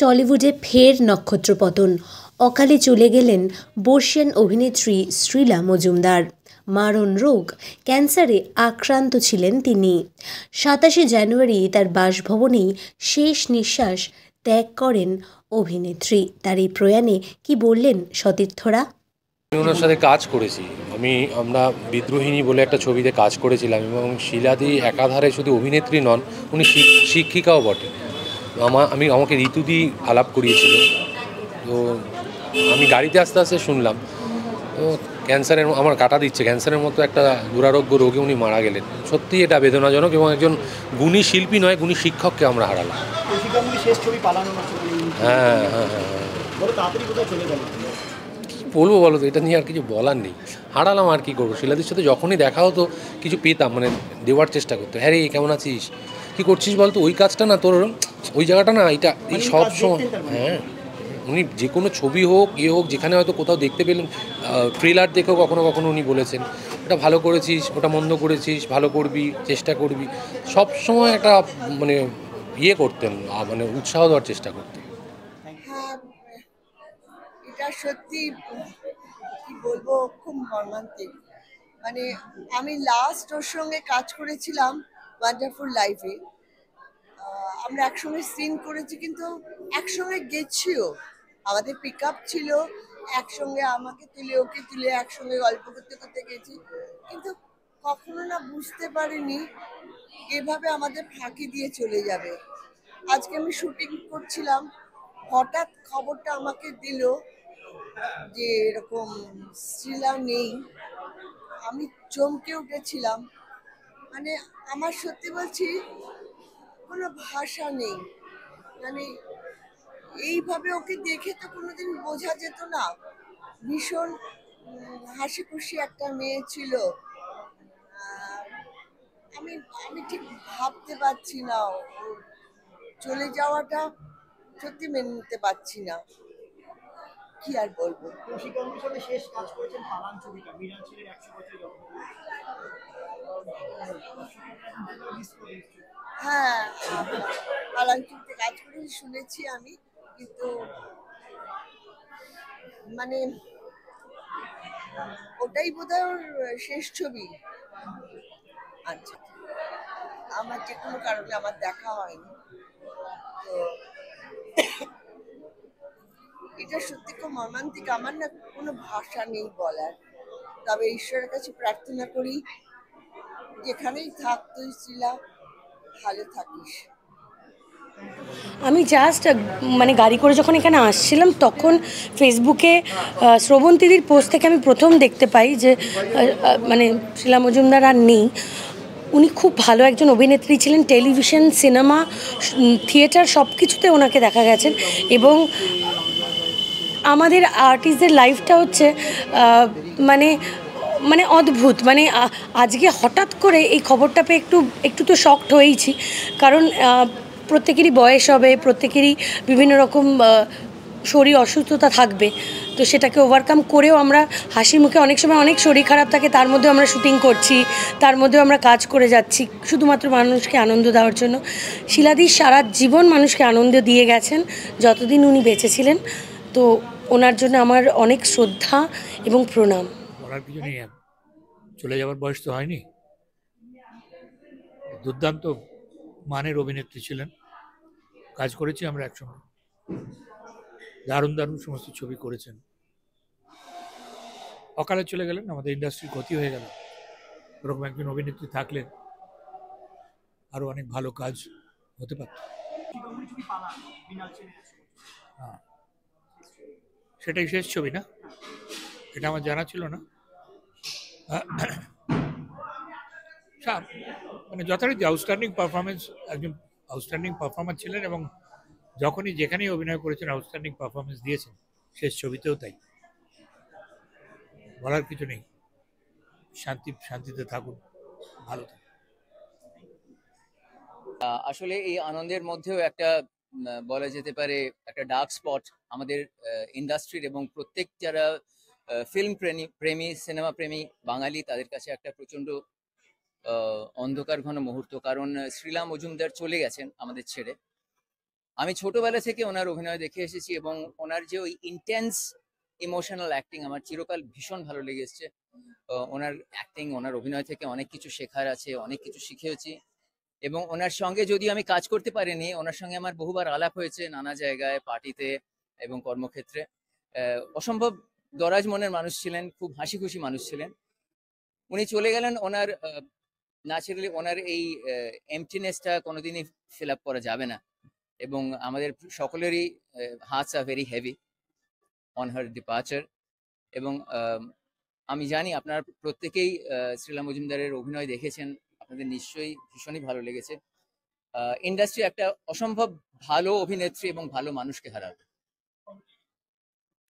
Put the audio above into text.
টলিউডে ফের নক্ষত্রপতন। অকালে চলে গেলেন বর্ষিয়ান অভিনেত্রী শ্রীলা মজুমদার। মারণ রোগ ক্যান্সারে আক্রান্ত ছিলেন তিনি। ২৭শে জানুয়ারি তার বাসভবনেই শেষ নিঃশ্বাস ত্যাগ করেন অভিনেত্রী। তার এই প্রয়াণে কি বললেন সতীর্থরা? আমি ওনার সাথে কাজ করেছি। আমরা বিদ্রোহিণী বলে একটা ছবিতে কাজ করেছিলাম, এবং শিলাদি একাধারে শুধু অভিনেত্রী নন, উনি শিক্ষিকাও বটে। আমাকে ঋতুদি আলাপ করিয়েছিল। তো আমি গাড়িতে আস্তে আস্তে শুনলাম, তো ক্যান্সারের আমার কাটা দিচ্ছে, ক্যান্সারের মতো একটা দুরারোগ্য রোগে উনি মারা গেলেন। সত্যি এটা বেদনাজনক, এবং একজন গুণী শিল্পী নয়, গুণী শিক্ষককে আমরা হারালাম। হ্যাঁ হ্যাঁ হ্যাঁ বলবো বলো তো, এটা নিয়ে আর কিছু বলার নেই। হারালাম, আর কি করবো। শিলাদির সাথে যখনই দেখা হতো কিছু পেতাম, মানে দেওয়ার চেষ্টা করতো। হ্যাঁ রে, কেমন আছিস, কী করছিস বলতো, ওই কাজটা না তোর, ওই জায়গাটা না, এটা এই সব সময়। হ্যাঁ, উনি যে কোনো ছবি হোক হোক, যেখানে হয়তো কোথাও দেখতে পেলেন, ট্রেলার দেখেও কখনো কখনো উনি বলেছেন ওটা ভালো করেছিস, ওটা মন্দ করেছিস, ভালো করবি, চেষ্টা করবি। সব সময় একটা মানে করতেন, মানে উৎসাহ দেওয়ার চেষ্টা করতেন। হ্যাঁ, এটা সত্যি কি বলবো, খুব মর্মান্তিক। মানে আমি লাস্ট ওর সঙ্গে কাজ করেছিলাম ওয়ান্ডারফুল লাইফে। আমরা একসঙ্গে সিন করেছি, কিন্তু একসঙ্গে গেছিও। আমাদের পিক আপ ছিল, একসঙ্গে আমাকে তুলে ওকে তুলে একসঙ্গে গল্প করতে করতে গেছি। কিন্তু কখনো না বুঝতে পারিনি এভাবে আমাদের ফাঁকি দিয়ে চলে যাবে। আজকে আমি শুটিং করছিলাম, হঠাৎ খবরটা আমাকে দিল যে এরকম শ্রীলা নেই। আমি চমকে উঠেছিলাম। মানে আমার সত্যি বলছি, কোনো ভাষা নেই। মানে এইভাবে ওকে দেখে তো কোনোদিন বোঝা যেত না। ভীষণ হাসি খুশি একটা মেয়ে ছিল। আমি আমি ঠিক ভাবতে পারছি না, ওর চলে যাওয়াটা সত্যি মেনে নিতে পারছি না। কি আর বলবো। শেষ কাজ করেছেন পালান ছবিটা, মিরান ছেলের ১০০ বছর। হ্যাঁ, পালান ছবিতে কাজ করেছি শুনেছি আমি, কিন্তু মানে ওটাই বোধহয় ওর শেষ ছবি। আচ্ছা, আমার যে কোনো কারণে আমার দেখা হয়নি। তো এটা সত্যি খুব মর্মান্তিক। আমার না কোনো ভাষা নেই বলার। তবে ঈশ্বরের কাছে প্রার্থনা করি, যেখানেই থাক তুই শ্রীলা, ভালো থাকিস। আমি জাস্ট মানে গাড়ি করে যখন এখানে আসছিলাম, তখন ফেসবুকে শ্রবন্তীদির পোস্ট থেকে আমি প্রথম দেখতে পাই যে মানে শ্রীলা মজুমদার আর নেই। উনি খুব ভালো একজন অভিনেত্রী ছিলেন। টেলিভিশন, সিনেমা, থিয়েটার সব কিছুতে ওনাকে দেখা গেছেন। এবং আমাদের আর্টিস্টদের লাইফটা হচ্ছে মানে মানে অদ্ভুত। মানে আজকে হঠাৎ করে এই খবরটা পেয়ে একটু তো শকড হয়েইছি। কারণ প্রত্যেকেরই বয়স হবে, প্রত্যেকেরই বিভিন্ন রকম শরীর অসুস্থতা থাকবে। তো সেটাকে ওভারকাম করেও আমরা হাসি মুখে, অনেক সময় অনেক শরীর খারাপ থাকে, তার মধ্যেও আমরা শুটিং করছি, তার মধ্যেও আমরা কাজ করে যাচ্ছি শুধুমাত্র মানুষকে আনন্দ দেওয়ার জন্য। শিলাদি সারা জীবন মানুষকে আনন্দ দিয়ে গেছেন যতদিন উনি বেঁচে ছিলেন। তো ওনার জন্য আমার অনেক শ্রদ্ধা এবং প্রণাম। বলার কিছু নেই, চলে যাওয়ার বয়স তো হয়নি। দুর্দান্ত মানের অভিনেত্রী ছিলেন, কাজ করেছি আমরা একসঙ্গে, দারুণ দারুণ সমস্ত ছবি করেছেন। অকালে চলে গেলেন, আমাদের ইন্ডাস্ট্রির ক্ষতি হয়ে গেল। এরকম একজন অভিনেত্রী থাকলে আরো অনেক ভালো কাজ হতে পারত। হ্যাঁ, সেটাই শেষ ছবি না? এটা আমার জানা ছিল না। মানে যথারীতি আউটস্ট্যান্ডিং পারফরমেন্স, একজন আউটস্ট্যান্ডিং পারফর্মার ছিলেন, এবং যখনই যেখানেই অভিনয় করেছেন আউটস্ট্যান্ডিং পারফরমেন্স দিয়েছেন। শেষ ছবিতেও তাই। বলার কিছু নেই। শান্তিতে থাকুন, ভালো থাকুন। আসলে এই আনন্দের মধ্যেও একটা বলা যেতে পারে একটা ডার্ক স্পট আমাদের ইন্ডাস্ট্রির, এবং প্রত্যেক যারা ফিল্ম প্রেমী, সিনেমা প্রেমী বাঙালি, তাদের কাছে একটা প্রচন্ড অন্ধকার ঘন মুহূর্ত। কারণ শ্রীলা মজুমদার চলে গেছেন আমাদের ছেড়ে। আমি ছোটবেলা থেকে ওনার অভিনয় দেখে এসেছি এবং ওনার যে ওই ইন্টেন্স ইমোশনাল অ্যাক্টিং আমার চিরকাল ভীষণ ভালো লেগে এসছে। ওনার অ্যাক্টিং, ওনার অভিনয় থেকে অনেক কিছু শেখার আছে, অনেক কিছু শিখেছি। এবং ওনার সঙ্গে যদি আমি কাজ করতে পারিনি, ওনার সঙ্গে আমার বহুবার আলাপ হয়েছে নানা জায়গায়, পার্টিতে এবং কর্মক্ষেত্রে। অসম্ভব দরাজ মনের মানুষ ছিলেন, খুব হাসি খুশি মানুষ ছিলেন। উনি চলে গেলেন, ওনার ন্যাচারালি ওনার এই এমটিনেসটা কোনোদিনই ফিল আপ করা যাবে না এবং আমাদের সকলেরই hearts are very heavy on her departure. এবং আমি জানি আপনারা প্রত্যেকেই শ্রীলা মজুমদারের অভিনয় দেখেছেন, আপনাদের নিশ্চয়ই ভীষণই ভালো লেগেছে। ইন্ডাস্ট্রি একটা অসম্ভব ভালো অভিনেত্রী এবং ভালো মানুষকে হারাবে।